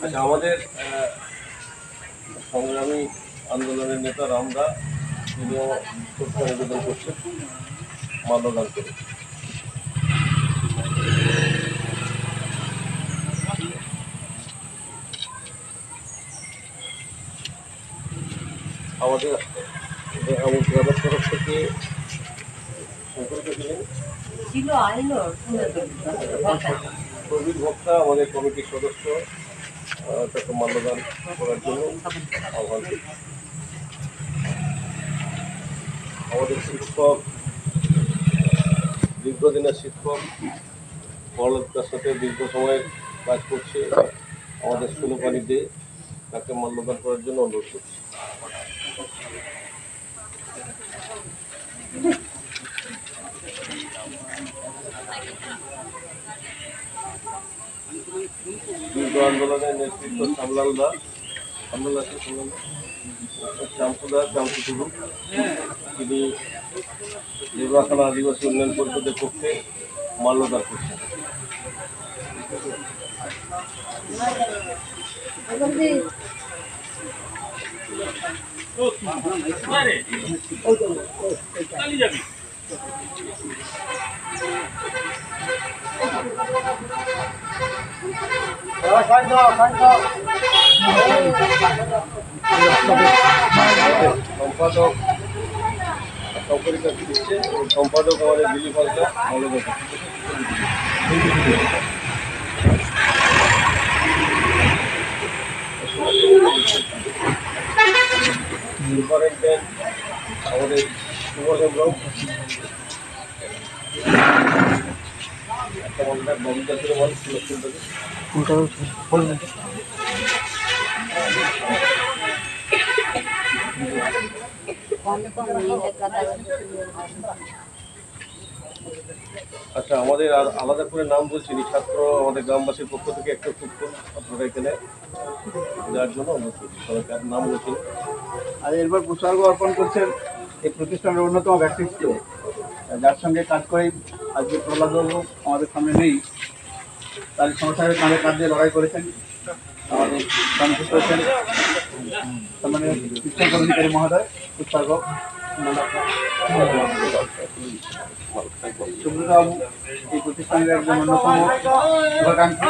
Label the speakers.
Speaker 1: আচ্ছা, আমাদের সংগ্রামী আন্দোলনের নেতা রামদা তিনিও তথ্য নিবেদন করছেন মাল্যদান করে। আমাদের গ্রামের তরফ থেকে প্রবীর ভক্তা আমাদের কমিটির সদস্য তাকে মাল্যদান করার জন্য আহ্বান করি। আমাদের শিক্ষক, দীর্ঘদিনের শিক্ষক, পড়ালেখার সাথে দীর্ঘ সময় কাজ করছে, আমাদের স্থূলপানিতে তাকে মাল্যদান করার জন্য অনুরোধ করছি। দীর্ঘ আন্দোলনের নেতৃত্ব শামসুদা তিনি নির্বাচন আদিবাসী উন্নয়ন পরিষদের পক্ষে মাল্যদান করছেন। সম্পাদক দিচ্ছে এবং সম্পাদক আমাদের দিলীপ হালদার মাল্যদান সুপারিনটেন্ডেন্ট আমাদের শুভচন্দ্র, একটা মন্দির ববিতা করে বল আচ্ছা, আমাদের আর আলাদা করে নাম বলছি ছাত্র আমাদের গ্রামবাসীর পক্ষ থেকে একটা কুপন আপনারা এখানে দেওয়ার জন্য অনুরোধ করছি। সবাইকার নাম বলছি।
Speaker 2: আর এরপর পুষ্পার্ঘ অর্পণ করছেন এই প্রতিষ্ঠানের অন্যতম ব্যক্তিত্ব, যার সঙ্গে কাজ করে আজকে প্রহ্লাদবাবু আমাদের সামনে নেই, তার সংসারের কাঁধে কাঁধ দিয়ে লড়াই করেছেন, আমাদের সম্মুখীন করেছেন সম্মানীয় শিক্ষা কর্মচারী মহোদয় পুষ্পার্ঘ সুব্রতবাবু এই প্রতিষ্ঠানের একজন অন্যতম শুভাকাঙ্ক্ষী।